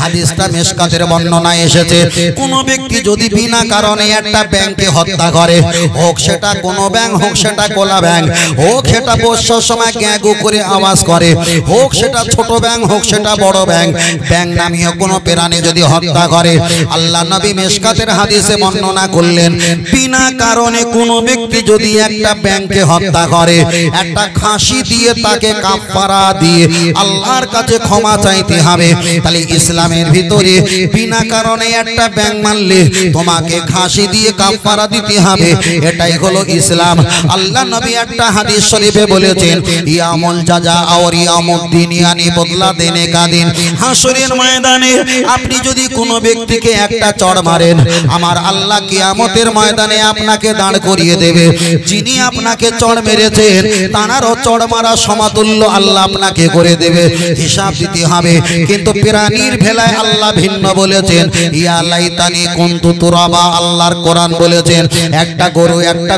হাদিসটা মিশকাতের বর্ণনায় এসেছে, কোন ব্যক্তি যদি বিনা কারণে একটা ব্যাংকে হত্যা করে, হোক সেটা কোন ব্যাংক, হোক সেটা কোলা ব্যাংক, হোক সেটা বর্ষার সময় গ্যাগু করে আওয়াজ করে, হোক সেটা ছোট ব্যাংক, হোক সেটা বড় ব্যাংক, ব্যাংক নামীয় কোনো প্রাণী যদি হত্যা করে, আল্লাহ নবী মিশকাতের হাদিসে বর্ণনা করলেন, বিনা কারণে কোনো ব্যক্তি যদি একটা ব্যাংকে হত্যা করে, একটা ফাঁসি দিয়ে তাকে কাফারা দিয়ে আল্লাহর কাছে ক্ষমা চাইতে হবে। তাহলে ইসলামের ভিতরে বিনা কারণে একটা ব্যাংক মারলে তোমাকে ফাঁসি দিয়ে কাফারা দিতে হবে, এটাই হলো ইসলাম। আল্লাহ নবী একটা হাদিস শরীফে বলেছেন, ইয়ামুল জাযা আর ইয়ামুদ্দিন, ইয়ানি বদলা দেনে কা দিন। হাসরের ময়দানে আপনি যদি কোনো ব্যক্তিকে একটা চড় মারেন, আমার আল্লাহ কিয়ামতের ময়দানে আপনাকে দাঁড় করিয়ে দেবে। যিনি আপনাকে চড় মেরেছেন তারও চড় মারা সমতুল্য আল্লাহ আপনাকে করে দেবে, হিসাব দিতে হবে। কিন্তু প্রাণীর ভেলায় আল্লাহ ভিন্ন বলেছেন, ইয়া লাইতানি কুনতু তুরাবা। আল্লাহর কোরআন বলেছেন, একটা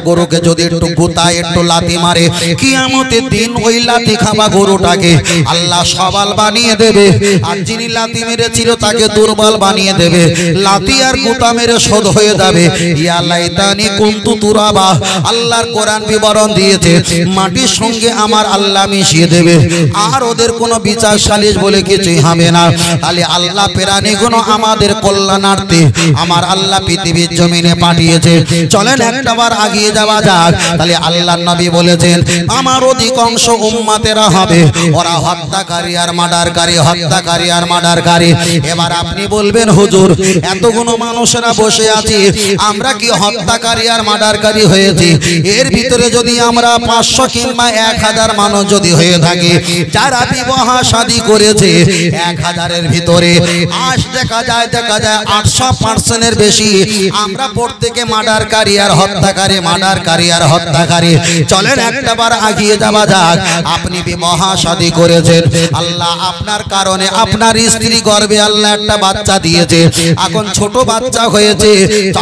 গরুকে যদি একটু গুতায়, একটু লাথি মারে, কিয়ামতের দিন ওই লাথি খাওয়া গরুটাকে আল্লাহ সবল বানিয়ে দেবে, আর যিনি লাথি মেরেছিল তাকে দুর্বল বানিয়ে দেবে। লাথি আর গুতা মেরে শোধ হয়ে যাবে। ইয়া লাইতানি কুনতু তুরাবা। আল্লাহর কোরআন বিবরণ দিয়েছে, মাটির সঙ্গে আমার আল্লাহ মিশিয়ে দেবে, আর ওদের কোনো বিচার সালিশ বলে কিছুই হবে না। তাহলে আল্লাহ প্রাণীগুলো আমাদের কল্যাণার্থে আমার আল্লাহ পৃথিবীর জমিনে পাঠিয়েছে। চলেন একটাবার আগিয়ে যাওয়া যাক। তাহলে আল্লাহর নবী বলেছেন, আমার অধিকাংশ উম্মতেরা হবে ওরা হত্যাকারী আর মার্ডারকারী, হত্যাকারী আর মার্ডারকারী। এবার আপনি বলবেন, হুজুর এতগুলো মানুষেরা বসে আছে, আমরা কি হত্যাকারী আর মার্ডারকারী হয়েছি? এর ভিতরে যদি আমরা 500 কিংবা 1000 মানুষ যদি হয়ে থাকে, যারা বিবাহ শাদী করেছে 1000-এর ভিতরে আজ দেখা যায় 800% বেশি আমরা প্রত্যেকে মার্ডারকারী আর হত্যাকারী, মার্ডারকারী আর হত্যাকারী। চলেন একটাবার আগিয়ে যাওয়া যাক। আপনি বিবাহ শাদী করেছেন, আল্লাহ আপনার কারণে আপনার স্ত্রী গর্ভে আল্লাহ একটা বাচ্চা দিয়েছে, এখন ছোট বাচ্চা হয়েছে,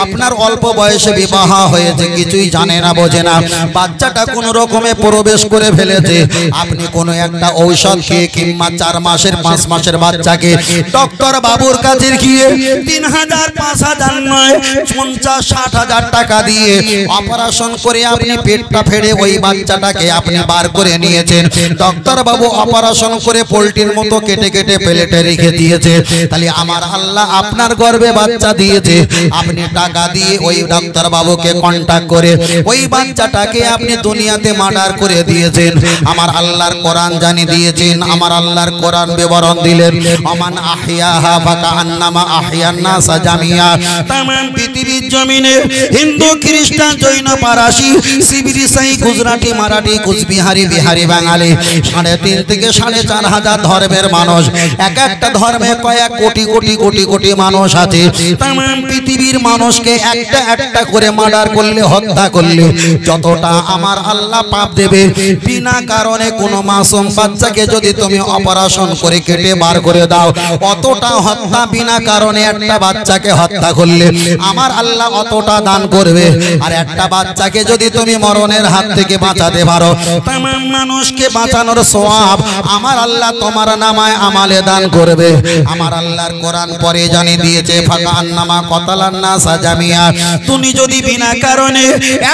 আপনার অল্প বয়সে বিবাহ হয়েছে, কিছুই জানে না বোঝে না, বাচ্চাটা কোন রকমে প্রবেশ করে ফেলেছে। আপনি কোনো একটা ঔষধ খেয়ে কিংবা 4 মাসের 5 মাসের বাচ্চাকে ডক্টর বাবুর কাছে গিয়ে 3000 5000 নয় 50-60 টাকা দিয়ে অপারেশন করে আপনি পেটটা ফেড়ে ওই বাচ্চাটাকে আপনি বার করে নিয়েছেন। ডক্টর বাবু অপারেশন করে পোল্ট্রির মতো কেটে কেটে প্লেটে রেখে দিয়েছে। তাহলে আমার আল্লাহ আপনার গর্ভে বাচ্চা দিয়েছে, আপনি টাকা দিয়ে ওই ডাক্তার বাবুকে কন্টাক্ট করে ওই বাচ্চাটাকে আপনি দুনিয়াতে মার্ডার করে দিয়েছেন। আমার আল্লাহর কোরআন জানিয়ে দিয়েছেন, আমার আল্লাহর কোরআন বিবরণ দিলেন, আমান আহিয়াহা ফাকান্নামা আহিয়ান নাসা জামিয়া। तमाम পৃথিবীর জমিনে হিন্দু, খ্রিস্টান, জৈন, পারসি, সিবিরি, সাই, গুজরাটি, মারাঠি, কুচবিহারি, বিহারি, বাঙালি 3.5 থেকে 4.5 ধর্মের মানুষ, এক একটা ধর্মে কয়েক কোটি কোটি কোটি কোটি মানুষ আছে। तमाम পৃথিবীর মানুষকে একটা একটা করে মার্ডার করলে, হত্যা করলে যতটা আমার আল্লাহ পাপ দেবে, বিনা কারণে কোনো মাসুম বাচ্চাকে যদি তুমি অপারেশন করে কেটে বার করে দাও, অতটা হত্যা বিনা কারণে একটা বাচ্চাকে হত্যা করলে আমার আল্লাহ অতটা দান করবে। আর একটা বাচ্চাকে যদি তুমি মরণের হাত থেকে বাঁচাতে পারো, तमाम মানুষকে বাঁচানোর সওয়াব আমার আল্লাহ তোমার নামায় আমালে দান করবে। আমার আল্লাহর কোরআন পরে জানিয়ে দিয়েছে, ফাকান্নামা কতালান নাসা জামিয়া। তুমি যদি বিনা কারণে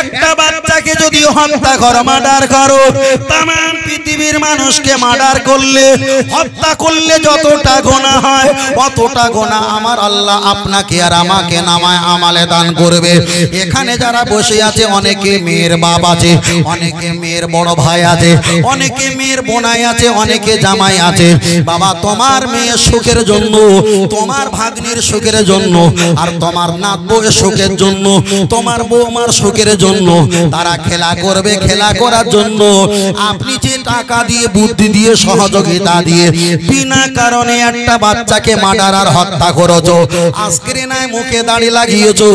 একটা বাচ্চাকে যদি হত্যা করো, মার্ডার করো, तमाम পৃথিবীর মানুষকে মার্ডার করলে, হত্যা করলে যতটা গুনাহ হয় অতটা গুনাহ আমার আল্লাহ আপনাকে আর আমাকে নামায় আমালে দান করবে। এখানে যারা বসে আছে, অনেকে মেয়ের বাপ আছে, অনেকে মেয়ের বড় ভাই আছে, অনেকে মেয়ের বোনাই আছে, অনেকে জামাই আছে। বাবা, তোমার মেয়ের সুখের জন্য, তোমার ভাগ্নির সুখের জন্য, আর তোমার নাত বউয়ের সুখের জন্য, তোমার বৌমার সুখের জন্য তারা খেলা করবে। খেলা করার জন্য আপনি যে টাকা দিয়ে, বুদ্ধি দিয়ে, সহযোগিতা দিয়ে বিনা কারণে একটা বাচ্চাকে মার্ডার আর হত্যা করেছো, আজকের নাই মুখে দাড়ি লাগিয়েছো,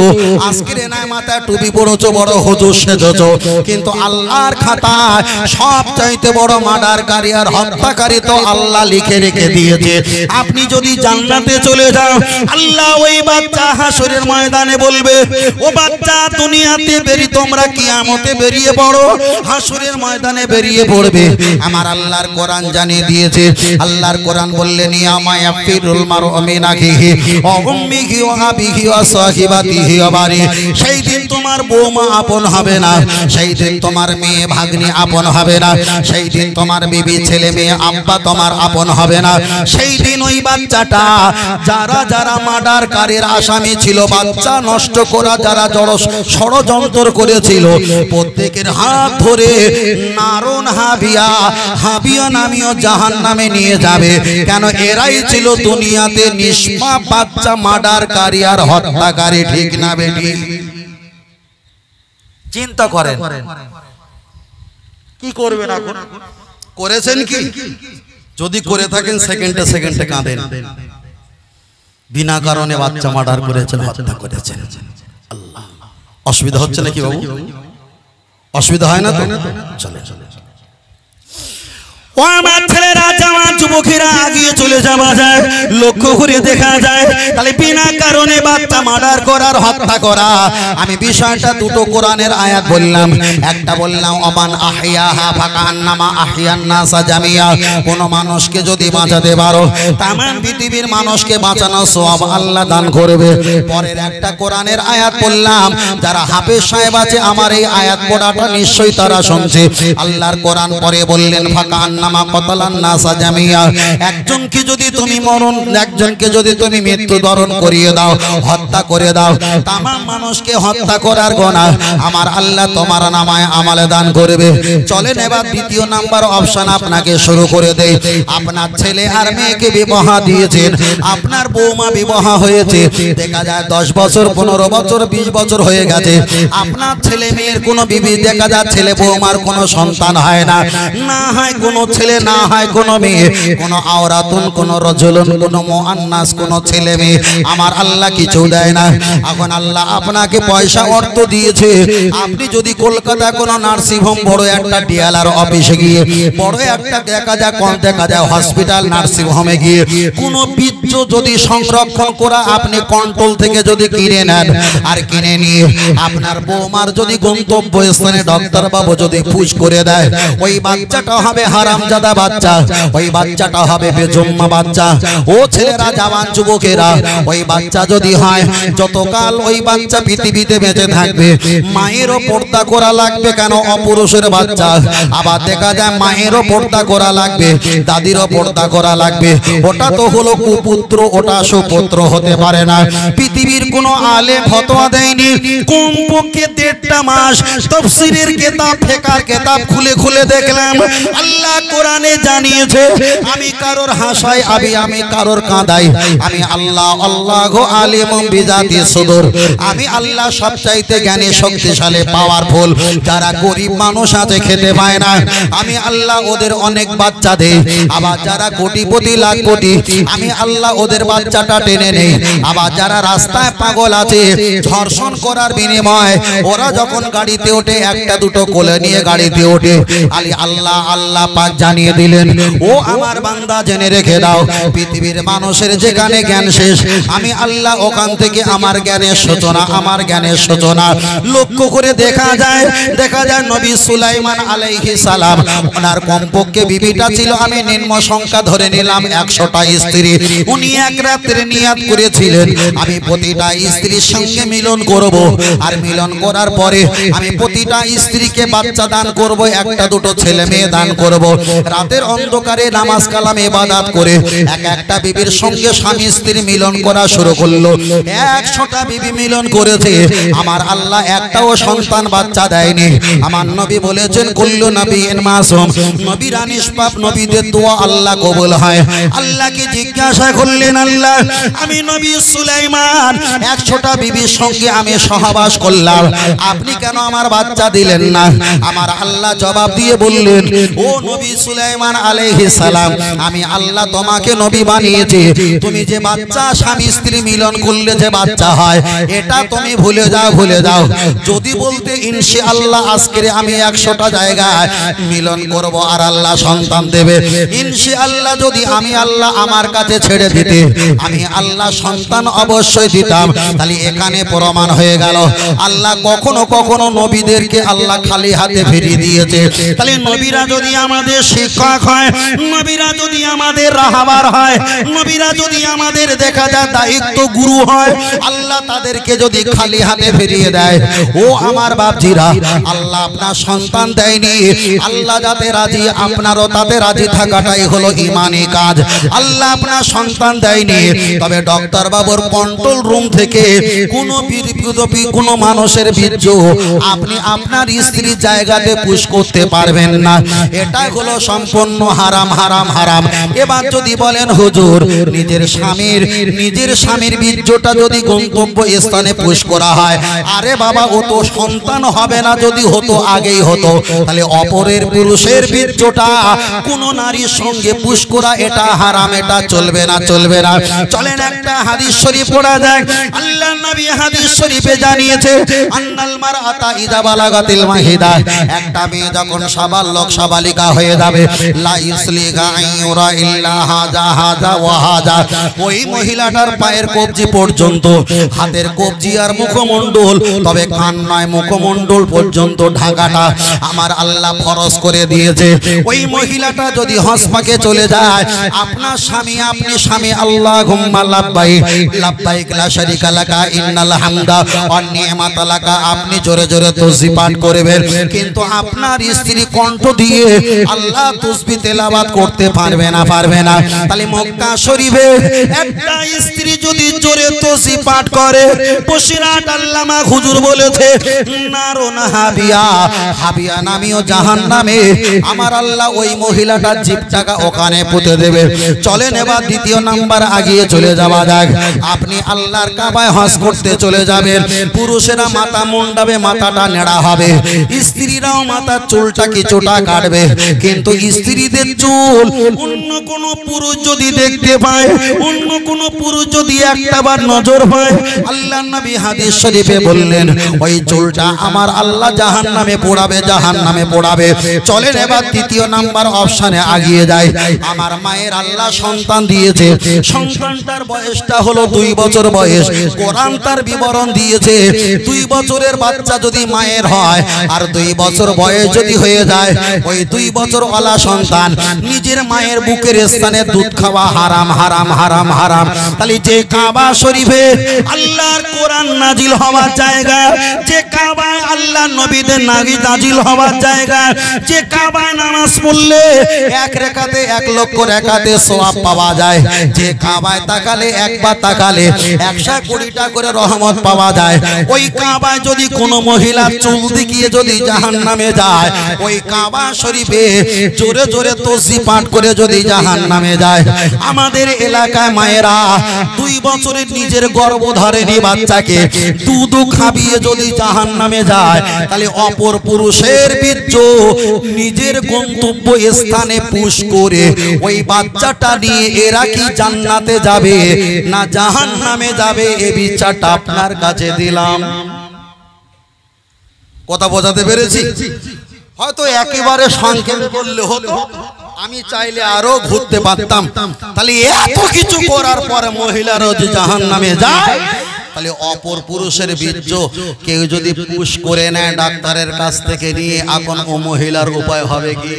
আজকের নাই মাথায় টুপি পরেছো, বড় হুজুর সেজেছো, কিন্তু আল্লাহর খাতায় সবচাইতে বড় মার্ডারকারী আর হত্যাকারী তো আল্লাহ লিখে রেখে দিয়েছে। আপনি যদি জান্নাতে চলে যাও, আল্লাহ ওই বাচ্চা হাসরের ময়দানে বলবে, ও বাচ্চা দুনিয়াতে বেরিয়ে তোমরা কিয়ামতে বেরিয়ে পড়ো, হাসরের ময়দানে বেরিয়ে পড়বে। আমার আল্লাহর কোরআন জানিয়ে দিয়েছে, আল্লাহর কোরআন বললেন, ইয়ামা ইয়াফিরুল মারউ মিন আখিহি ওয়া উম্মিহি ওয়া আবিহি ওয়া সাহিবাতিহি ওয়া বানি। সেই দিন তোমার বৌমা আপন হবে না, সেই দিন তোমার মেয়ে ভাগ্নি আপন হবে না, সেই দিন তোমার বিবি ছেলে মেয়ে আব্বা তোমার আপন হবে না। সেই দিন ওই বাচ্চাটা যারা যারা মার্ডারকারীর আসামি ছিল, বাচ্চা নষ্ট করা যারা ষড়যন্ত্র করেছিল, প্রত্যেকের হাত ধরে নারুন হাবিয়া হাবিয়া নামীয় জাহান্নামে নিয়ে যাবে। কেন? এরাই ছিল দুনিয়াতে নিষ্পাপ বাচ্চা মার্ডারকারী আর হত্যাকারী। ঠিক না বেটি? চিন্তা করেন কি করবেন এখন? করেছেন কি? যদি করে থাকেন সেকেন্ডে সেকেন্ডে কাঁদেন। বিনা কারণে বাচ্চা মার্ডার করেছেন, হত্যা করেছেন। আল্লাহ, অসুবিধা হচ্ছে নাকি বাবু? অসুবিধা হয় না তো? চলে চলে ও আমার ছেলেরা, জামা যুবকেরা আগিয়ে চলে যাওয়া যায়। লক্ষ্য করে দেখা যায় তাহলে বিনা কারণে বাচ্চা মার্ডার করার, হত্যা করা। আমি বিষয়টা দুটো কোরআনের আয়াত বললাম। একটা বললাম ওমান আহিয়াহা ফাকান্নামা আহিয়ান নাসা জামিয়া। কোন মানুষকে যদি বাঁচাতে পারো, তাম পৃথিবীর মানুষকে বাঁচানো সওয়াব আল্লাহ দান করবে। পরের একটা কোরআনের আয়াত বললাম, যারা হাফেজ সাহেব আছে আমার এই আয়াত পড়াটা নিশ্চয়ই তারা শুনছে। আল্লাহর কোরআন পরে বললেন ফাকান্না একজনকে যদি তুমি একজনকে যদি তুমি মৃত্যুবরণ করিয়ে দাও, হত্যা করে দাও, তামাম মানুষকে হত্যা করার গুনাহ আমার আল্লাহ তোমার নামায় আমলে দান করবে। চলেন এবার দ্বিতীয় নাম্বার অপশন আপনাকে শুরু করে দেই। আপনার ছেলে আর মেয়েকে বিবাহ দিয়েছেন, আপনার বৌমা বিবাহ হয়েছে, দেখা যায় 10 বছর 15 বছর 20 বছর হয়ে গেছে, আপনার ছেলে মেয়ের কোনো বিবি, দেখা যায় ছেলে বৌমার কোনো সন্তান হয় না, না হয় কোনো ছেলে, না হয় কোনো মেয়ে, কোনো আওরাতুন, কোনো রজুলুন, কোনো মুআন্নাস, কোনো ছেলে মেয়ে আমার আল্লাহ কিছু দেয় না। এখন আল্লাহ আপনাকে পয়সা অর্থ দিয়েছে, আপনি যদি কলকাতা কোনো নার্সিং হোম, বড় একটা ডিএলআর অফিসে গিয়ে, বড় একটা দেখা যায় হসপিটাল নার্সিং হোমে গিয়ে কোনো বীর্য যদি সংরক্ষণ করা আপনি কন্ট্রোল থেকে যদি কিনে নেন, আর কিনে নিয়ে আপনার বৌমার যদি গন্তব্য স্থানে ডাক্তার বাবু যদি পুশ করে দেয়, ওই বাচ্চাটা হবে হারামজাদা বাচ্চা, ওই বাচ্চাটা হবে বেজম্মা বাচ্চা। ও ছেলেরা, জওয়ান যুবকেরা, ওই বাচ্চা যদি হয়, যতকাল ওই বাচ্চা পৃথিবীতে বেঁচে থাকবে মায়েরও পর্দা করা লাগবে। কেন? অপুরুষের বাচ্চা। আবার দেখা যায় মায়েরও পর্দা করা লাগবে, দাদিরও পর্দা করা লাগবে। ওটা তো হলো কুপুত্র, ওটা সুপুত্র হতে পারে না। পৃথিবীর কোনো আলেম ফতোয়া দেয়নি কমপক্ষে 1.5 মাস তাফসীরের কিতাব, ফিকহের কিতাব খুলে খুলে দেখলাম আল্লাহ কোরআনে জানিয়েছে আমি কারোর হাসাই, আমি কারোর কাঁদাই, আমি আল্লাহ আল্লাহু আলিমুম বিজাতি সুদূর। আমি আল্লাহ সবচাইতে জ্ঞানী, শক্তিশালী, পাওয়ারফুল। যারা গরিব মানুষ আছে খেতে পায় না, আমি আল্লাহ ওদের অনেক বাচ্চা দেই। আবার যারা কোটিপতি লাখপতি, আমি আল্লাহ ওদের বাচ্চাটা টেনে নেই। আবার যারা রাস্তায় পাগল আছে, ধর্ষণ করার বিনিময়ে ওরা যখন গাড়িতে ওঠে, একটা দুটো কোলে নিয়ে গাড়িতে ওঠে, আল্লাহ আল্লাহ পাক জানিয়ে দিলেন, ও আমার বান্দা জেনে রেখে দাও, পৃথিবীর মানুষের যেখানে জ্ঞান শেষ, আমি আল্লাহ ওখান থেকে আমার জ্ঞানের সূচনা, আমার জ্ঞানের সূচনা। লক্ষ্য করে দেখা যায় নবী সুলাইমান আলাইহিস সালাম, ওনার কমপক্ষে বিবিটা ছিল, আমি নিম্ন সংখ্যা ধরে নিলাম 100টা স্ত্রী। উনি এক রাত্রে নিয়াত করেছিলেন আমি প্রতিটা স্ত্রীর সঙ্গে মিলন করব, আর মিলন করার পরে আমি প্রতিটা স্ত্রীকে বাচ্চা দান করব, একটা দুটো ছেলে মেয়ে দান করব। রাতের অন্ধকারে নামাজ কালাম ইবাদত করে একটা বিবির সঙ্গে স্বামী স্ত্রী মিলন করা শুরু করলো। 100টা বিবি মিলন করেছে, আমার আল্লাহ একটাও সন্তান বাচ্চা দেয়নি। আমার নবী বলেছেন কুল্লু নবিয়্যিন মাসুম, নবীরা নিষ্পাপ, নবীদের দোয়া আল্লাহ কবুল হয়। আল্লাহকে জিজ্ঞাসা করলেন, আল্লাহ আমি নবী সুলাইমান 100টা বিবির সঙ্গে আমি সহবাস করলাম, আপনি কেন আমার বাচ্চা দিলেন না? আমার আল্লাহ জবাব দিয়ে বললেন, ও নবী সুলাইমান আলাইহিস সালাম, আমি আল্লাহ তোমাকে নবী বানিয়েছি, তুমি যে বাচ্চা স্বামী স্ত্রী মিলন করলে যে বাচ্চা হয়, এটা তুমি ভুলে যাও। যদি বলতে ইনশাআল্লাহ আজকে আমি 100টা জায়গায় মিলন করব আর আল্লাহ সন্তান দেবে, ইনশাআল্লাহ যদি আমি আল্লাহ আমার কাছে ছেড়ে দিতে, আমি আল্লাহ সন্তান অবশ্যই দিতাম। তাহলে এখানে প্রমাণ হয়ে গেল আল্লাহ কখনো কখনো নবীদেরকে আল্লাহ খালি হাতে ফিরিয়ে দিয়েছে। তাহলে নবীরা যদি আমাদের শিক্ষক হয়, নবীরা যদি আমাদের রাহবার হয়, নবীরা যদি আমাদের দেখা যায় দায়িত্ব গুরু হয়, আল্লাহ তাদেরকে যদি খালি হাতে ফিরিয়ে দেয়, ও আমার বাপজিরা, আল্লাহ আপনার সন্তান দেয়নি, আল্লাহ যাতে রাজি আপনারও তাতে রাজি থাকাটাই হলো ঈমানি কাজ। আল্লাহ আপনার সন্তান দেয়নি, তবে ডক্টর বাবুর কন্ট্রোল রুম থেকে কোনো মানুষের বীর্য আপনি আপনার স্ত্রীর জায়গাতে পুশ করতে পারবেন না, এটা হলো সম্পূর্ণ হারাম হারাম হারাম। এবার যদি বলেন হুজুর নিজের স্বামীর বীর্যটা যদি গন্তব্য স্থানে পুশ করা হয়, আরে বাবা ও তো সন্তান হবে না, যদি হতো আগেই হতো, তাহলে অপরের পুরুষের বীর্যটা কোন নারীর সঙ্গে পুশ করা এটা হারাম, এটা চলবে না চলবে না। চলেন একটা হাদিস শরীফ পড়া যাক। আল্লাহর নবী হাদিস শরীফে জানিয়েছে আন্নাল মারআতা ইযা বালাগাতিল মাহিদা, একটা মেয়ে যখন সাবালক সাবালিকা হয়ে যাবে, লা ইসলিগা আইয়ুরা ইল্লা হাজা হাজা ওয়া হাজা, ওই মহিলাটার পায়ের কবজি পর্যন্ত, হাতের কবজি আর মুখমণ্ডল, তবে কান নয় মুখমণ্ডল পর্যন্ত ঢাকাটা আমার আল্লাহ ফরজ করে দিয়েছে। ওই মহিলাটা যদি হজ পাকে চলে যায়, আপনার স্বামী আপনি স্বামী আল্লাহুম্মা লাব্বাইক লাব্বাইক লা শারিকা লাকা ইন্নাল হামদা ওয়ান নি'মাতা লাকা, আপনি জোরে জোরে তাসবিহ পাঠ করবেন, কিন্তু আপনার স্ত্রী কণ্ঠ দিয়ে আল্লাহ তাসবিহ তেলাওয়াত করতে পারবে না পারবে না। তাহলে মক্কা শরীফে একটা স্ত্রী যদি জোরে তাসবিহ পাঠ করে, বসিরাট আল্লামা হুজুর বলেছে নারুন হাবিয়া, হাবিয়া নামীয় জাহান্নামে আমার আল্লাহ ওই মহিলাটার জিভটাকে ওখানে পুঁতে দেবে। চলেন এবার দ্বিতীয় নাম্বার আগিয়ে চলে যাওয়া যাক। আপনি আল্লাহর কাবায় হজ করতে চলে যাবেন, পুরুষেরা মাথা মুন্ডাবে, মাথাটা নেড়া হবে, স্ত্রীরাও মাথার চুলটা কিছুটা কাটবে, কিন্তু স্ত্রীদের চুল অন্য কোন পুরুষ যদি দেখতে পায়, অন্য কোন পুরুষ যদি একটাবার নজর পায়, আল্লাহর নবী হাদিস শরীফে বললেন ওই চুলটা আমার আল্লাহ জাহান্নামে পোড়াবে, জাহান্নামে পোড়াবে। চলেন এবার তৃতীয় নাম্বার অপশনে আগিয়ে যায়। আমার মায়ের আল্লাহ সন্তান দিয়েছে, সন্তানটার বয়সটা হলো 2 বছর বয়স, কোরআন তার বিবরণ দিয়েছে 2 বছরের বাচ্চা যদি মায়ের হয় আর 2 বছর বয়স যদি হয়ে যায়, ওই 2 বছর ওয়ালা সন্তান নিজের মায়ের বুকের স্থানে দুধ খাওয়া হারাম হারাম হারাম হারাম। তাহলে যে কাবা শরীফে আল্লাহর কোরআন নাজিল হওয়ার জায়গা, যে কাবায় আল্লাহর নবীদের নাজিল হওয়ার জায়গা, যে কাবায় নামাজ পড়লে 1 রাকাতে 1 লক্ষ রাকাতে সওয়াব পাওয়া যায়, যে কাবায় তাকালে একবার তাকালে 120টা করে রহমত পাওয়া যায়, ওই কাবায় যদি কোনো মহিলা চুল দেখিয়ে যদি জাহান্নামে যায়, ওই কাবা শরীফে জোরে জোরে তাসবিহ পাঠ করে যদি জাহান্নামে যায়, আমাদের এলাকায় মায়েরা 2 বছরের নিজের গর্ভধারিণী বাচ্চাকে দুধ খাবিয়ে যদি জাহান্নামে যায়, তাহলে অপর পুরুষের বীর্য নিজের গন্তব্য স্থানে পুশ করে ওই বাচ্চাটা নিয়ে এরা কি জান্নাতে যাবে না জাহান্নামে যাবে, এই বিচারটা আপনার কাছে দিলাম। কথা বোঝাতে পেরেছি? হয়তো একেবারে সংক্ষেপে বললে হতো, আমি চাইলে আরো ঘুরতে পারতাম। তাহলে এত কিছু করার পরে মহিলারা যে জাহান্নামে যায়, তাহলে অপর পুরুষের বীর্য কেউ যদি পুশ করে নেয় ডাক্তারের কাছ থেকে নিয়ে, এখন ও মহিলার উপায় হবে কি?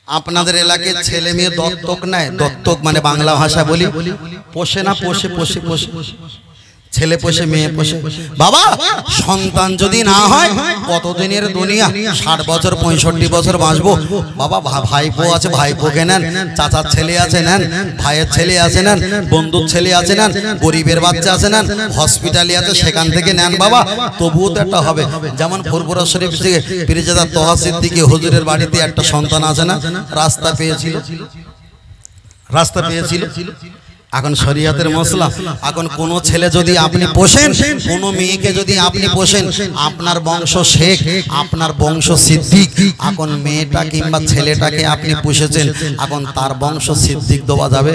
আপনাদের এলাকায় ছেলে মেয়ে দত্তক নেয়, দত্তক মানে বাংলা ভাষা বলি পোষে না, পোষে পোষে পোষে ছেলে পোষে মেয়ে পোষে। বাবা সন্তান যদি না হয় কতদিনের দুনিয়া, 60 বছর 65 বছর বাঁচবো। বাবা ভাইপো আছে ভাইপোকে নেন, চাচার ছেলে আছে নেন, ভাইয়ের ছেলে আছে নেন, বন্ধুর ছেলে আছে নেন, গরিবের বাচ্চা আছে নেন, হসপিটালে আছে সেখান থেকে নেন বাবা, তবুও তো একটা হবে। যেমন ফুরফুরা শরীফ থেকে পীরজাদা তোহা সিদ্দিকী হুজুরের বাড়িতে একটা সন্তান আছে না, রাস্তা পেয়েছিল। এখন শরীয়তের মশলা, এখন কোন ছেলে যদি আপনি পোষেন, কোন মেয়েকে যদি আপনি পোষেন, আপনার বংশ শেখ, আপনার বংশ সিদ্দিক, এখন মেয়েটা কিংবা ছেলেটাকে আপনি পুষেছেন, এখন তার বংশ সিদ্দিক দেওয়া যাবে?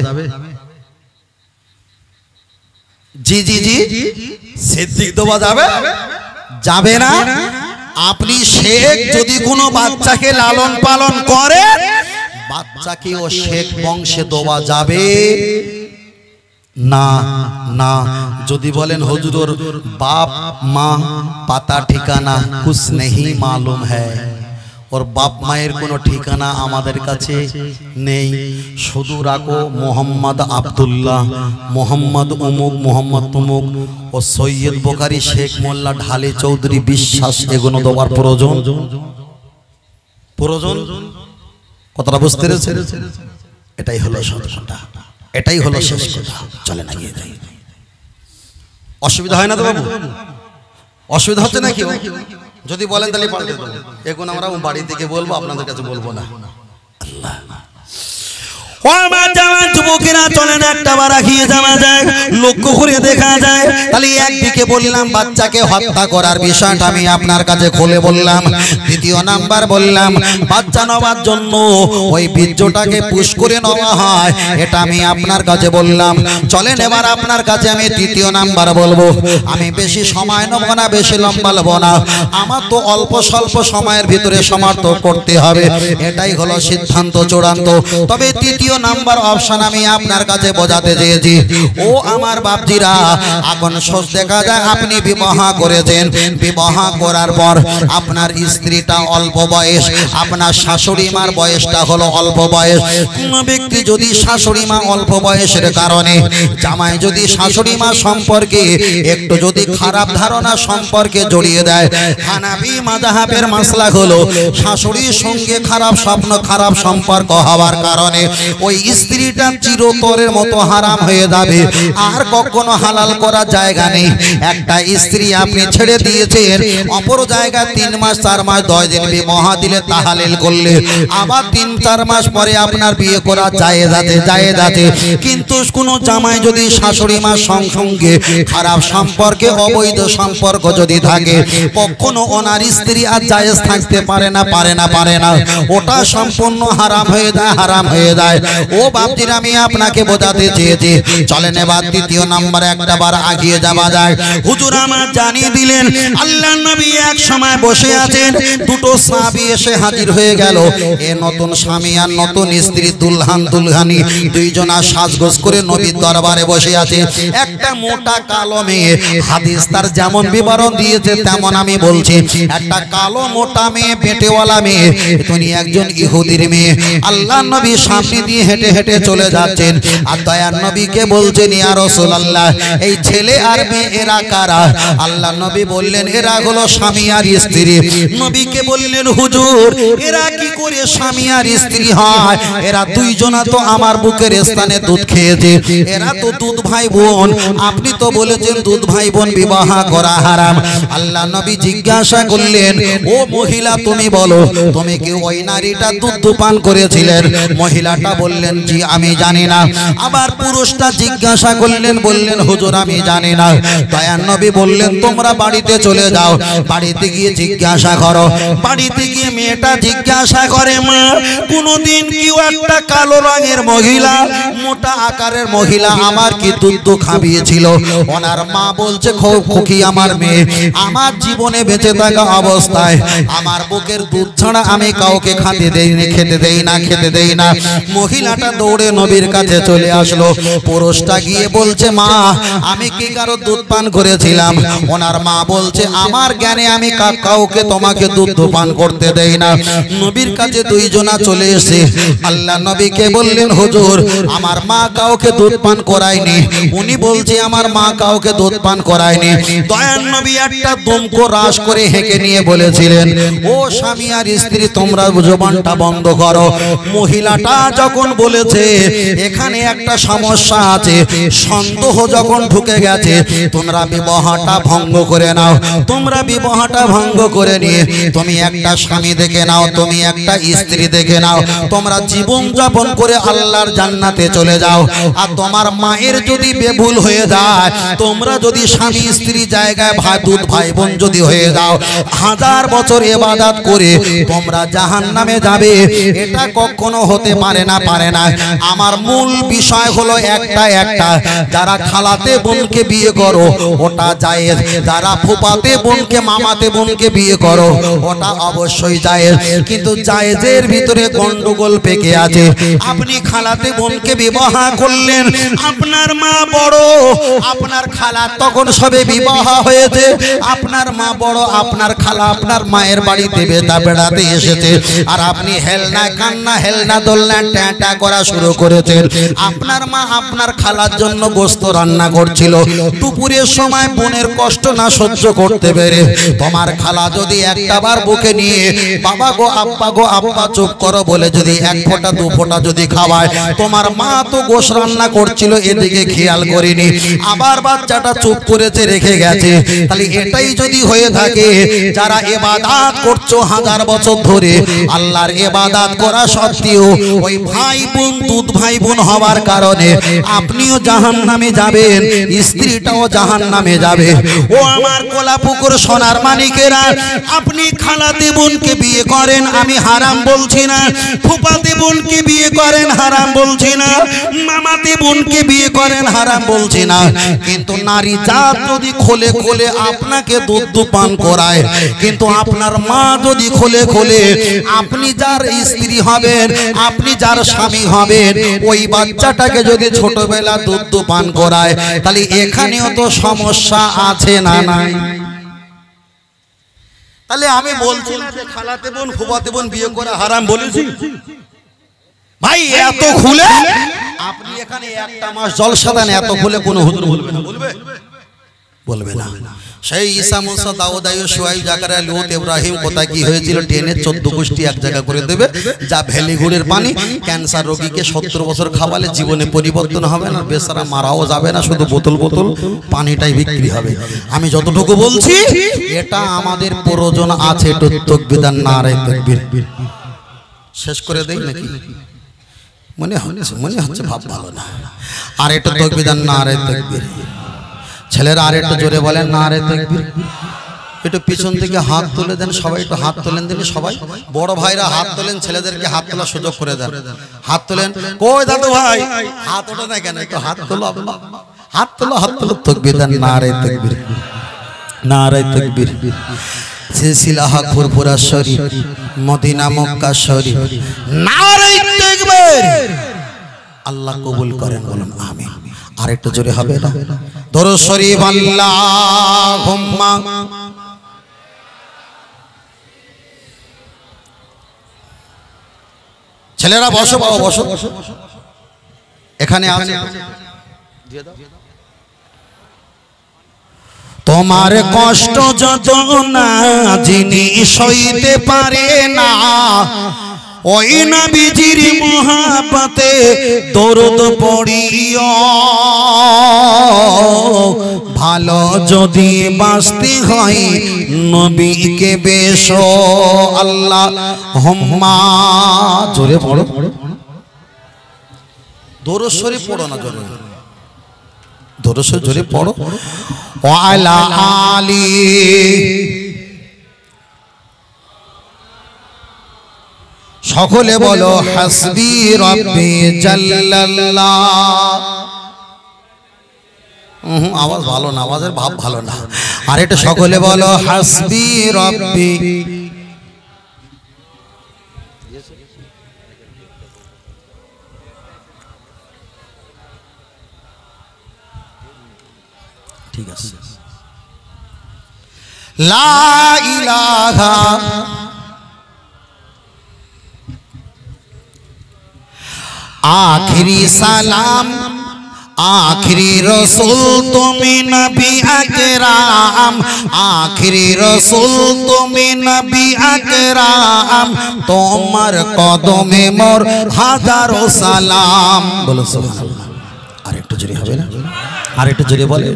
জি জি জি, সিদ্দিক দেওয়া যাবে? যাবে না। আপনি শেখ যদি কোনো বাচ্চাকে লালন পালন করে, বাচ্চাকেও শেখ বংশে দেওয়া যাবে না না। যদি বলেন হুজুর বাপ মা পাতা ঠিকানা কুছ नहीं मालूम है, ওর বাপ মায়ের কোনো ঠিকানা আমাদের কাছে নেই, শুধু রাখো মোহাম্মদ আব্দুল্লাহ, মোহাম্মদ উমুক, মোহাম্মদ তুমুক, ও সৈয়দ বোখারি, শেখ মোল্লা, ঢালে চৌধুরী, বিশ্বাস, এগুলো দেওয়ার প্রয়োজন প্রয়োজন কথাটা বুঝতে পেরেছেন? এটাই হলো সত্যটা, এটাই হলো শেষ কথা। চলে না গিয়ে যাই, অসুবিধা হয় না তো বাবু? অসুবিধা হচ্ছে নাকি? যদি বলেন তাহলে পাল্টে দেবো। এখন আমরা বাড়ি থেকে বলবো, আপনাদের কাছে বলবো না। আল্লাহ যুবকেরা চলেন একটা বার রাখিয়ে যাওয়া যায়, লক্ষ্য করে দেখা যায়। তাহলে একদিকে বললাম বাচ্চাকে হত্যা করার বিষয়টা আমি আপনার কাছে খুলে বললাম। দ্বিতীয় নাম্বার বললাম বাচ্চা নেওয়ার জন্য ওই বীর্যটাকে পুশ করে নেওয়া হয়, এটা আমি আপনার কাছে বললাম। চলেন এবার আপনার কাছে আমি তৃতীয় নাম্বার বলবো। আমি বেশি সময় নেব না, বেশি লম্বা নেব না, আমার তো অল্প স্বল্প সময়ের ভিতরে সমাপ্ত করতে হবে, এটাই হলো সিদ্ধান্ত চূড়ান্ত। তবে তৃতীয় নাম্বার অপশন আমি আপনার কাছে বোঝাতে চেয়েছি। ও আমার বাপজিরা, এখন সোজ দেখা যায় আপনি বিবাহ করেছেন, বিবাহ করার পর আপনার স্ত্রীটা অল্প বয়স, আপনার শাশুড়ি মার বয়সটা হলো অল্প বয়স। কোন ব্যক্তি যদি শাশুড়ি মা অল্প বয়সের কারণে জামাই যদি শাশুড়ি মা সম্পর্কে একটু যদি খারাপ ধারণা সম্পর্কে জড়িয়ে দেয়, হানাফি মাযহাবের মাসলা হলো শাশুড়ির সঙ্গে খারাপ স্বপ্ন, খারাপ সম্পর্ক হওয়ার কারণে ওই স্ত্রীটা চিরতরের মতো হারাম হয়ে যাবে, আর কখনো হালাল করা জায়গা নেই। একটা স্ত্রী আপনি ছেড়ে দিয়েছেন, অপর জায়গায় 3 মাস 4 মাস 10 দিন বিবাহ দিলে, তাহালিল করলে, আবার 3-4 মাস পরে আপনার বিয়ে করা জায়েজ আছে, জায়েজ আছে। কিন্তু কোন জামাই যদি শাশুড়ি মার সঙ্গে খারাপ সম্পর্কে, অবৈধ সম্পর্ক যদি থাকে, কখনো ওনার স্ত্রী আর জায়েজ থাকতে পারে না, পারে না, পারে না, ওটা সম্পূর্ণ হারাম হয়ে যায়, হারাম হয়ে যায়। ও বাপজির, আমি আপনাকে বোঝাতে চেয়েছি। চলেন এবার তৃতীয় নম্বরে একটা বার আগিয়ে যাওয়া যায়। হুজুর আমার জানিয়ে দিলেন আল্লাহর নবী এক সময় বসে আছেন, দুটো সাহাবী এসে হাজির হয়ে গেল। এ নতুন স্বামী আর নতুন স্ত্রী, দুলহান দুলহানি, দুইজনা সাজগোজ করে নবীর দরবারে বসে আছে। একটা মোটা কালো মেয়ে, হাদিস তার যেমন বিবরণ দিয়েছে তেমন আমি বলছি। একটা কালো মোটা মেয়ে, পেটেওয়ালা মেয়ে, তিনি একজন ইহুদির মেয়ে। আল্লাহর নবী সামনে দিয়ে হেঁটে হেঁটে চলে যাচ্ছেন, আর দয়ার নবীকে বলছেন ইয়া রাসূলুল্লাহ, এই ছেলে আর মেয়ে এরা কারা? আল্লাহর নবী বললেন এরা হলো স্বামী আর স্ত্রী। নবীকে বললেন হুজুর, এরা কি করে স্বামী আর স্ত্রী হয়? এরা দুইজনা তো আমার বুকের স্থানে দুধ খেয়েছে, এরা তো দুধ ভাই বোন। আপনি তো বলেছেন দুধ ভাই বোন বিবাহ করা হারাম। আল্লাহর নবী জিজ্ঞাসা করলেন, ও মহিলা তুমি বলো, তুমি কি ওই নারীটা দুধ পান করেছিলেন? মহিলাটা বললেন জি আমি জানি না। আবার পুরুষটা জিজ্ঞাসা করলেন, বললেন হুজুর আমি জানি না। দয়ার নবী বললেন তোমরা বাড়িতে চলে যাও, বাড়িতে গিয়ে জিজ্ঞাসা করো। বাড়িতে গিয়ে মেয়েটা জিজ্ঞাসা করে, মা কোনদিন কেউ একটা কালো রঙের মহিলা, মোটা আকারের মহিলা আমার কি দুধ খাবিয়েছিল? ওনার মা বলছে খুকি আমার মেয়ে আমার জীবনে বেঁচে থাকা অবস্থায় আমার বুকের দুধ ছাড়া আমি কাউকে খেতে দেই না, খেতে দেই না, খেতে দেই না। মহিলাটা দৌড়ে নবীর কাছে চলে আসলো। পুরুষটা গিয়ে বলছে মা আমি কি কারো দুধ পান করেছিলাম? ওনার মা বলছে আমার জ্ঞানে আমি কাউকে তোমাকে দুধ পান করতে দেই না। নবীর কাছে দুইজনা চলে এসে আল্লাহ নবীকে বললেন হুজুর আমার মা কাউকে দুধ পান করায়নি। উনি বলছে আমার মা কাউকে দুধ পান করায়নি। দয়ার নবী একটা দমকো রাশ করে হেঁকে নিয়ে বলেছিলেন, ও স্বামী আর স্ত্রী তোমরা জবানটা বন্ধ করো। মহিলাটা যখন বলেছে এখানে একটা সমস্যা আছে, সন্দেহ যখন ঢুকে গেছে, তোমরা বিবাহটা ভঙ্গ করে নাও। তোমরা বিবাহটা ভঙ্গ করে নিয়ে তুমি একটা স্বামী দেখে নাও, তুমি একটা স্ত্রী দেখে নাও, তোমরা জীবন যাপন করে আল্লাহর জান্নাতে চলে যাও। আর তোমার মায়ের যদি বেভুল হয়ে যায়, তোমরা যদি স্বামী স্ত্রী জায়গায় দুধ ভাই বোন যদি হয়ে যাও, 1000 বছর ইবাদত করে তোমরা জাহান্নামে যাবে। এটা কখনো হতে পারে না, পারে না। আমার মূল বিষয় হলো একটা, যারা খালাতে বোনকে বিয়ে করো ওটা জায়েজ, যারা ফুফাতে বোনকে, মামাতে বোনকে বিয়ে করো ওটা অবশ্যই জায়েজ, কিন্তু জায়েজের ভিতরে গন্ডগোল পেকে আছে। আপনি খালাতে বোনকে বিবাহ করলেন, আপনার মা বড়, আপনার খালা তখন সবে বিবাহ হয়েছে, আপনার মা বড়, আপনার খালা আপনার মায়ের বাড়িতে বেড়াতে এসেছে, আর আপনি হেলনা কান্না হেলনা দোলনা ট্যাঁটা করা শুরু করেছেন। আপনার মা আপনার খালার জন্য গোস্ত রান্না করছিল, দুপুরের সময় বোনের কষ্ট না সহ্য করতে পেরে তোমার খালা যদি একটা বার বুকে নিয়ে বাবা গো আব্বা চুপ করো বলে যদি এক ফোঁটা দু ফোঁটা যদি খাওয়ায়, তোমার মা তো গোশ রান্না করছিল এদিকে খেয়াল করেনি, আবার বাচ্চাটা চুপ করেছে রেখে গেছে। তাহলে এটাই যদি হয়ে থাকে, যারা ইবাদত করছো হাজার বছর ধরে, আল্লাহর ইবাদত করা সত্ত্বেও ওই ভাই বোন দুধ ভাই বোন হওয়ার কারণে আপনিও জাহান্নামে যাবেন, স্ত্রীটাও জাহান্নামে যাবে। ও আমার কোলাপুকুর সোনার মানিকেরা, আপনি খালাতে বোনকে বিয়ে করেন, আমি হারাম বলছি না, ফুফাতে বোনকে বিয়ে করেন হারাম বলছি না, মামাতে বোনকে বিয়ে করেন হারাম বলছি না, কিন্তু নারী জাত যদি খোলে খোলে আপনাকে দুধ পান করায়, কিন্তু আপনার মা যদি খোলে খোলে আপনি যার স্ত্রী হবেন, আপনি যার স্বামী হবেন, ওই বাচ্চাটাকে যদি ছোটবেলা দুধ পান করায়, তাহলে এখানেও তো সমস্যা আছে না নাই? তাহলে আমি বলছি না যে খালাতে বোন ফুফাতে বোন বিয়ে করা হারাম বলেছি ভাই, এত খুলে আপনি এখানে একটা মাস জলসা দেন, এত খুলে কোনো হুজুর বলবে না? বলবে না। সেই ঈসা মুসা দাউদ আইয়ুব শুআইব জাকারিয়া লূত ইব্রাহিম কোথায় কি হয়েছিল, ট্রেনের 14 গোষ্ঠী এক জায়গা করে দেবে, যা ভ্যালিগুড়ের পানি, ক্যান্সার রোগীকে 70 বছর খাওয়ালে জীবনে পরিবর্তন হবে না, বেচারা মারাও যাবে না, শুধু বোতল বোতল পানিটাই বিক্রি হবে। আমি যতটুকু বলছি এটা আমাদের প্রয়োজন আছে। একটু তাকবীর নারে তাকবীর শেষ করে দেই নাকি? মনে হচ্ছে ভাব ভালো না। আর একটু তাকবীর নারে তাকবীর। ছেলেরা আর একটু জোরে বলেন নারে তাকবীর। একটু পিছন থেকে হাত তুলে দেন সবাই, একটু হাত তোলেন দিন সবাই। বড় ভাইরা হাত তোলেন, ছেলেদেরকে হাত তোলার সুযোগ করে দেন। হাত তোলেন। কই দাদু ভাই হাত ওঠে না কেন? একটু হাত তোলো, হাত তোলো, হাত তোলো। তাকবীর দেন নারে তাকবীর, নারে তাকবীর। সিলসিলা হক ফুরফুরা শরীফ, মদিনা মক্কা শরীফ, নারে তাকবীর। আল্লাহ কবুল করেন, বলুন আমিন। আর একটু জোরে হবে না? দরুদ শরীফ আল্লাহুম্মা। ছেলেরা বসো বাবা, বসো এখানে আছে। তোমার কষ্ট যন্ত্রণা যিনি সইতে পারে না, ওই নবীজির মহাব্বতে দরুদ পড়িও। ভালো যদি বাঁচতে হয় নবীকে বেশো। আল্লাহুম্মা। জোরে পড়ো, দরুদ শরীফ পড়ো না, জোরে দরুদ শরীফ জোরে পড়ো। ওয়ালা আলি। সকলে বলো হাসবি রব্বি জাল্লাল্লাহ। আওয়াজ ভালো না, আওয়াজের ভাব ভালো না। আর এটা সকলে বলো হাসবি রব্বি। ঠিক আছে। লা ইলাহা आखिरी सलाम आखिरी रसूल तुमी नबी अकराम, आखिरी रसूल तुमी नबी अकराम, तोमर कदमे मोर हाजारो सलाम। बोलो सुभानाल्लाह। और एक जोरे হবে না? আর একটু জোরে বলে।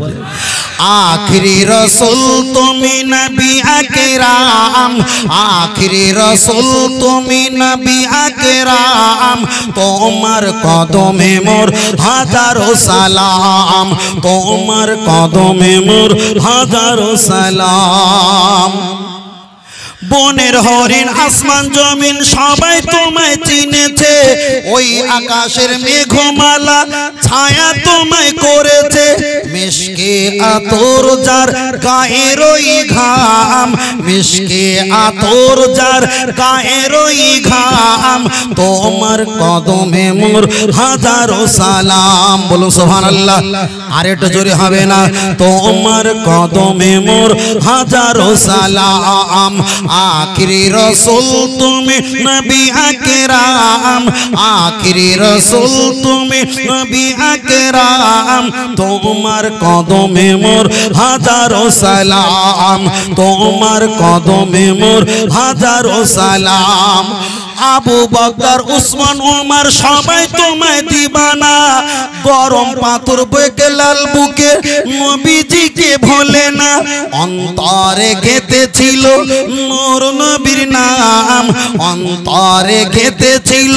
आखिरी रसूल तुमी नबी अकराम, आखिरी रसूल तुमी नबी अकराम, तोमर कदमे मोर हाजारो सलाम, तोमर कदमे मोर हाजारो सलाम। বনের হরিণ আসমান জমিন সবাই তোমায় চিনেছে, ওই আকাশের মেঘমালা ছায়া তোমায় করেছে। মিশকে আতর যার গায়ের ওই ঘাম, মিশকে আতর যার গায়ের ওই ঘাম, তোমার কদমে মোর হাজারো সালাম। বলুন সুবহানাল্লাহ। আর একটু জোরে হবে না? তোমার কদমে মোর হাজারো সালাম। আখিরি রসুল তুমি নবী আকরাম, আখিরি রসুল তুমি নবী আকরাম, তোমার কদমে মোর হাজারো সালাম, তোমার কদমে মোর হাজারো সালাম। আবু বকর উসমান উমর সবাই তোমায় দিবানা, গরম পাথর বইকে লাল বুকে নবীজিকে ভোলে না। অন্তরে গেঁথেছিল নূর নবীর নাম, অন্তরে গেঁথেছিল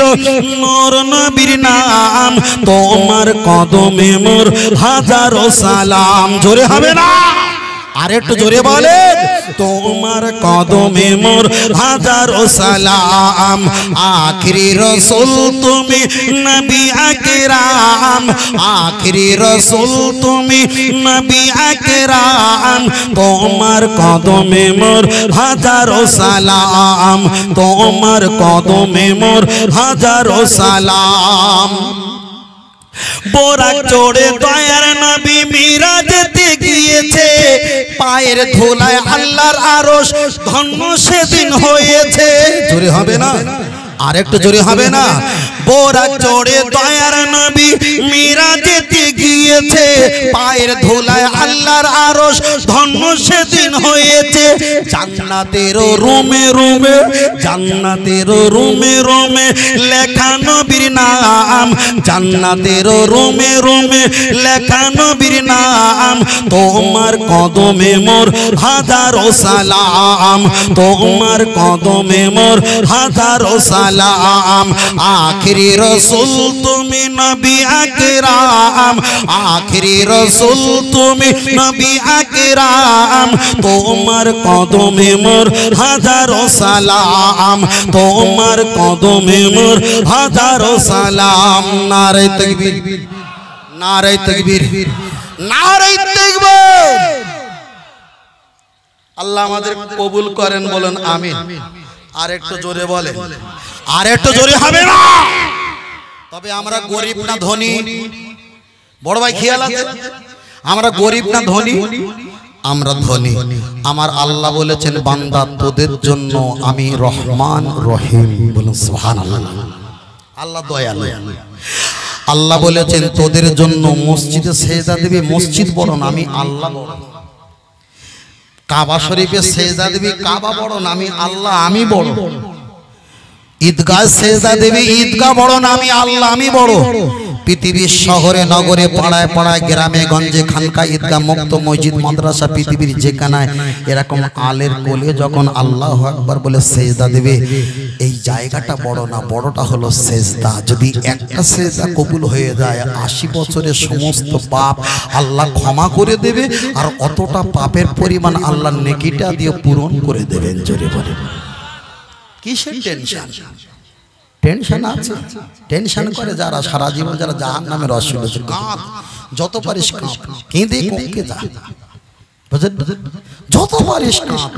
নূর নবীর নাম, তোমার কদমে মোর হাজারো সালাম। জোরে হবে না? আর একটু জোরে বলেন। তোমার কদমে মোর হাজারো সালাম। আখিরি রসুল তুমি নবী আকরাম, আখিরি রসুল তুমি নবী আকরাম, তোমার কদমে মোর হাজারো সালাম, তোমার কদমে মোর হাজারো সালাম। বোরাক চড়ে দয়ার নবী মিরাজেতে গিয়েছে, পায়ের ধুলায় আল্লাহর আরশ ধন্য সেদিন হয়েছে। জোরে হবে না? আর একটু জোরে হবে না? বোরাক চড়ে দয়ার নবী মিরাজেতে গিয়েছে, পায়ের ধুলায় আল্লাহর আরশ ধন্য সেদিন হয়েছে। জান্নাতের রুমে রুমে, জান্নাতের রুমে রুমে লেখা নবীর নাম, জান্নাতের রুমে রুমে লেখা নবীর নাম, তোমার কদমে মোর হাজারো সালাম, তোমার কদমে মোর হাজারো সালাম। আখিরি রসুল তুমি নবী আকরাম, আখিরি রসুল তুমি নবী আকরাম, তোমার কদমে মোর হাজারো সালাম, তোমার কদমে মোর হাজারো সালাম। নারে তাকবীর, নারে তাকবীর, নারে তাকবীর। আল্লাহ আমাদের কবুল করেন, বলেন আমিন। আর একটু জোরে বলেন, আর একটু জোরে হবে না? তবে আমরা গরিব না ধনী? বড় ভাই খেয়াল আছে? আমরা গরিব না ধনী? আমরা ধনী। আমার আল্লাহ বলেছেন, বান্দা তোদের জন্য আমি রহমান রহিম। বলুন সুবহানাল্লাহ। আল্লাহ দয়ালু। আল্লাহ বলেছেন তোদের জন্য মসজিদে সেজদা দিবি, মসজিদ বড় না, আমি আল্লাহ বড়। কাবা শরীফে সেজদা দিবি, কাবা বড় না, আমি আল্লাহ, আমি বড়। ঈদগাহ সেজদা দেবী, ঈদগাহ বড় না, আমি আল্লাহ, আমি বড়। পৃথিবীর শহরে নগরে পাড়ায় পাড়ায় গ্রামে গঞ্জে খানকা ঈদগাহ মুক্ত মসজিদ মাদ্রাসা পৃথিবীর যেখানে এরকম আলের কোলে যখন আল্লাহু আকবার বলে সেজদা দেবে, এই জায়গাটা বড় না, বড়টা হলো সেজদা। যদি একটা সেজদা কবুল হয়ে যায় 80 বছরের সমস্ত পাপ আল্লাহ ক্ষমা করে দেবে, আর অতটা পাপের পরিমাণ আল্লাহ নেকিটা দিয়ে পূরণ করে দেবেন। জোরে বলে কিসের টেনশন? টেনশন আছে? টেনশন করে যারা সারা জীবন, যারা জাহান্নামের রসুল, কাঁদ, যত পারিস কাঁদ, কেঁদে কমকে যা, বুঝলেন? যত পারিস কাঁদ,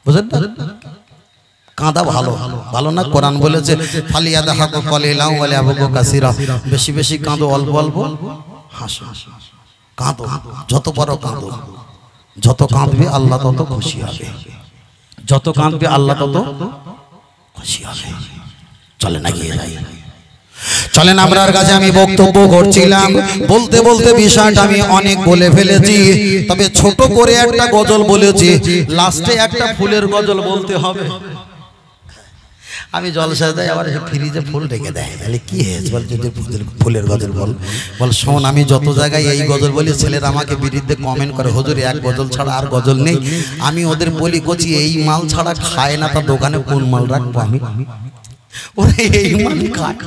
বুঝলেন? কাঁদা ভালো, ভালো না? কোরআন বলেছে ফালিয়াদা হাকু কলিলাউ ওয়া লিয়াবকু কাসীরা, বেশি বেশি কাঁদো, অল্প অল্প হাসো। কাঁদো, যত পারো কাঁদো। যত কাঁদবে আল্লাহ তত খুশি হবে, যত কাঁদবে আল্লাহ তত খুশি হবে। চলেন এগিয়ে যাই, চলেন। আপনার কাছে আমি বক্তব্য করছিলাম, বলতে বলতে বিষয়টা আমি অনেক বলে ফেলেছি, তবে ছোট করে একটা গজল বলেছি, লাস্টে একটা ফুলের গজল বলতে হবে। আমি জলসা দেয়, আবার ফ্রিজে ফুল রেখে দেয়, তাহলে কি হয়েছে বল? যদি ফুলের গজল বল, বল শোন, আমি যত জায়গায় এই গজল বলি ছেলেরা আমাকে বিরুদ্ধে কমেন্ট করে, হুজুর এক গজল ছাড়া আর গজল নেই। আমি ওদের বলি, কচি এই মাল ছাড়া খায় না, তার দোকানে কোন মাল রাখবো আমি? ওরা এই মাল খায়,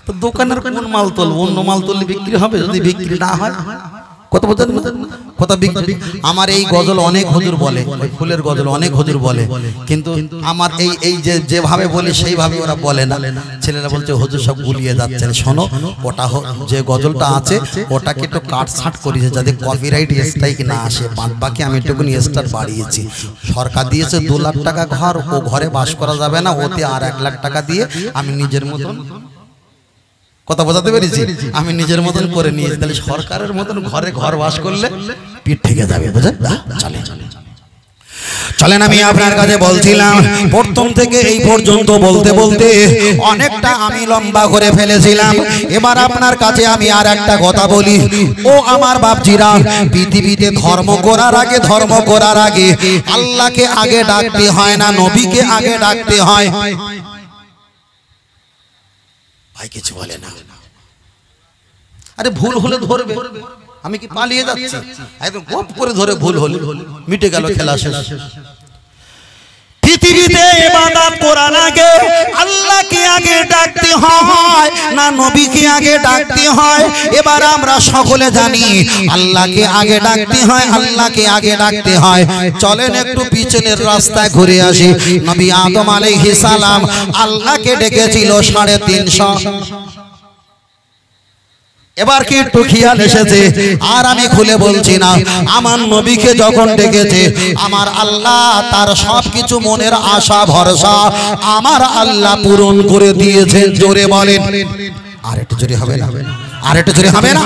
তো দোকানের কোন মাল তুলবো? অন্য মাল তুললে বিক্রি হবে? যদি বিক্রি না হয় কত বোঝেন না কথা আমার এই গজল অনেক হুজুর বলে, ওই ফুলের গজল অনেক হুজুর বলে, কিন্তু আমার এই যেভাবে বলি সেইভাবে ওরা বলে না। ছেলেরা বলছে হুজুর সব গুলিয়ে যাচ্ছেন। শোনো, ওটা যে গজলটা আছে ওটাকে একটু কাটছাট করিয়েছে যাতে কপিরাইট স্ট্রাইক না আসে, বাদ বাকি আমি একটুখানি স্টার বাড়িয়েছি। সরকার দিয়েছে 2 লাখ টাকা ঘর, ও ঘরে বাস করা যাবে না, ওতে আর 1 লাখ টাকা দিয়ে আমি নিজের মতন, কথা বোঝাতে পেরেছি, আমি নিজের মতন করে নিয়েছি। তাহলে সরকারের মতন ঘরে ঘর বাস করলে পিঠ থেকে যাবে, বুঝলেন? চলে চলেন, আমি আপনার কাছে বলছিলাম প্রথম থেকে এই পর্যন্ত বলতে বলতে অনেকটা আমি লম্বা করে ফেলেছিলাম। এবার আপনার কাছে আমি আর একটা কথা বলি, ও আমার বাপজিরা, পৃথিবীতে ধর্ম করার আগে আল্লাহকে আগে ডাকতে হয় না নবীকে আগে ডাকতে হয়? ভাই কিছু বলে না। আরে ভুল হলে ধরবে, আমি কি পালিয়ে যাচ্ছি? একদম গপ করে ধরে ভুল হলে মিটে গেল, খেলা শেষ। পৃথিবীতে ইবাদত করার আগে আল্লাহকে আগে ডাকতে হয় না নবীকে আগে ডাকতে হয়? এবার আমরা সকলে জানি আল্লাহকে আগে ডাকতে হয়, আল্লাহকে আগে ডাকতে হয়। চলেন একটু পিছনের রাস্তায় ঘুরে আসি। নবী আদম আলাইহিস সালাম আল্লাহকে ডেকেছিল 350। এবার কি একটু খেয়াল এসেছে? আর আমি খুলে বলছি না, আমার নবীকে যখন ডেকেছে আমার আল্লাহ তার সবকিছু মনের আশা ভরসা আমার আল্লাহ পূরণ করে দিয়েছেন। জোরে বলেন, আর একটু জোরে হবে না? আর একটু জোরে হবে না?